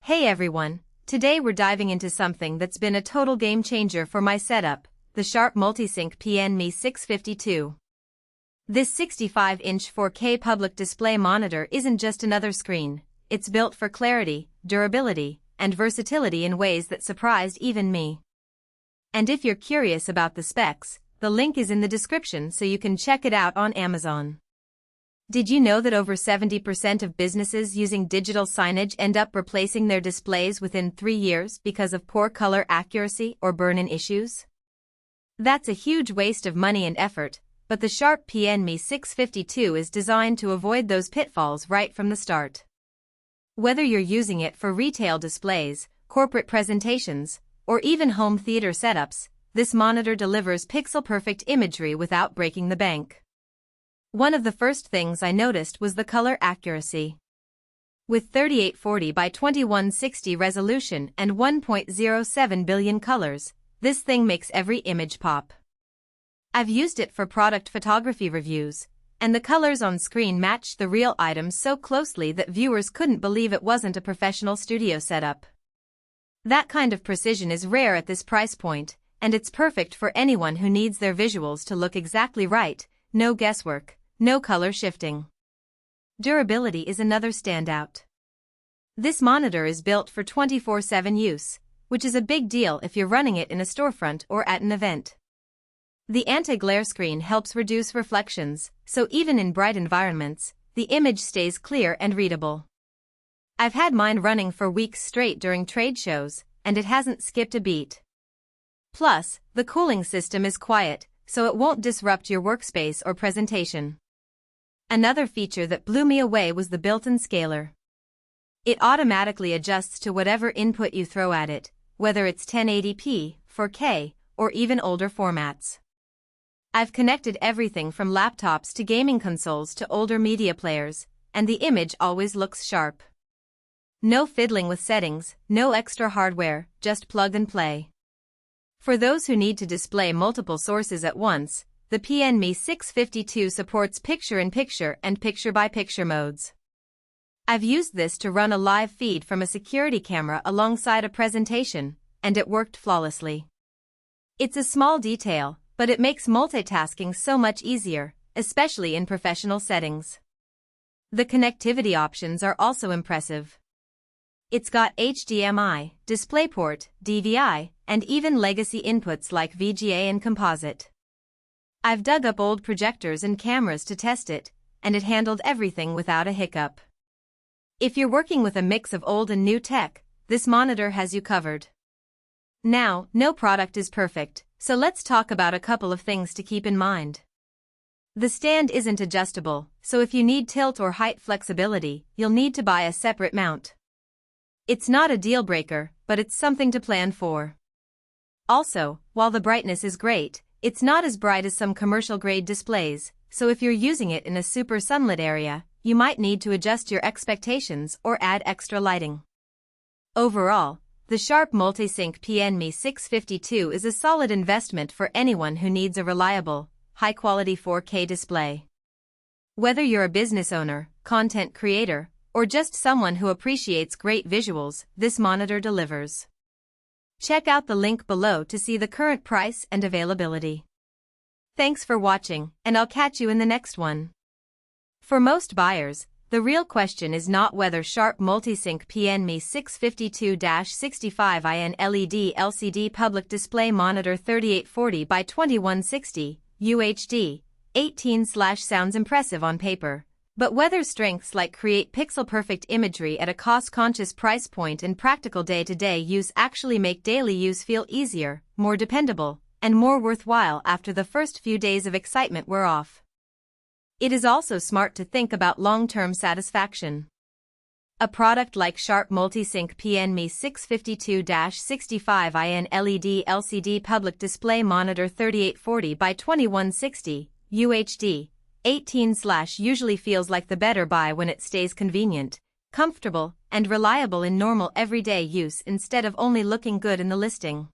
Hey everyone, today we're diving into something that's been a total game changer for my setup, the Sharp MULTISYNC PN-ME652. This 65-inch 4K public display monitor isn't just another screen, it's built for clarity, durability, and versatility in ways that surprised even me. And if you're curious about the specs, the link is in the description so you can check it out on Amazon. Did you know that over 70% of businesses using digital signage end up replacing their displays within 3 years because of poor color accuracy or burn-in issues? That's a huge waste of money and effort, but the Sharp PN-ME652 is designed to avoid those pitfalls right from the start. Whether you're using it for retail displays, corporate presentations, or even home theater setups, this monitor delivers pixel-perfect imagery without breaking the bank. One of the first things I noticed was the color accuracy. With 3840 by 2160 resolution and 1.07 billion colors, this thing makes every image pop. I've used it for product photography reviews, and the colors on screen matched the real items so closely that viewers couldn't believe it wasn't a professional studio setup. That kind of precision is rare at this price point, and it's perfect for anyone who needs their visuals to look exactly right, no guesswork. No color shifting. Durability is another standout. This monitor is built for 24/7 use, which is a big deal if you're running it in a storefront or at an event. The anti-glare screen helps reduce reflections, so even in bright environments, the image stays clear and readable. I've had mine running for weeks straight during trade shows, and it hasn't skipped a beat. Plus, the cooling system is quiet, so it won't disrupt your workspace or presentation. Another feature that blew me away was the built-in scaler. It automatically adjusts to whatever input you throw at it, whether it's 1080p, 4K, or even older formats. I've connected everything from laptops to gaming consoles to older media players, and the image always looks sharp. No fiddling with settings, no extra hardware, just plug and play. For those who need to display multiple sources at once, the PN-ME652 supports picture-in-picture and picture-by-picture modes. I've used this to run a live feed from a security camera alongside a presentation, and it worked flawlessly. It's a small detail, but it makes multitasking so much easier, especially in professional settings. The connectivity options are also impressive. It's got HDMI, DisplayPort, DVI, and even legacy inputs like VGA and composite. I've dug up old projectors and cameras to test it, and it handled everything without a hiccup. If you're working with a mix of old and new tech, this monitor has you covered. Now, no product is perfect, so let's talk about a couple of things to keep in mind. The stand isn't adjustable, so if you need tilt or height flexibility, you'll need to buy a separate mount. It's not a deal breaker, but it's something to plan for. Also, while the brightness is great, it's not as bright as some commercial-grade displays, so if you're using it in a super sunlit area, you might need to adjust your expectations or add extra lighting. Overall, the Sharp MULTISYNC PN-ME652 is a solid investment for anyone who needs a reliable, high-quality 4K display. Whether you're a business owner, content creator, or just someone who appreciates great visuals, this monitor delivers. Check out the link below to see the current price and availability. Thanks for watching, and I'll catch you in the next one. For most buyers, the real question is not whether Sharp MULTISYNC PN-ME652-65IN LED LCD public display monitor 3840 by 2160 UHD 18/ sounds impressive on paper, but whether strengths like create pixel-perfect imagery at a cost-conscious price point and practical day-to-day use actually make daily use feel easier, more dependable, and more worthwhile after the first few days of excitement wear off. It is also smart to think about long-term satisfaction. A product like Sharp MULTISYNC PN-ME652-65IN LED LCD public display monitor 3840 by 2160 UHD 18/ usually feels like the better buy when it stays convenient, comfortable, and reliable in normal everyday use instead of only looking good in the listing.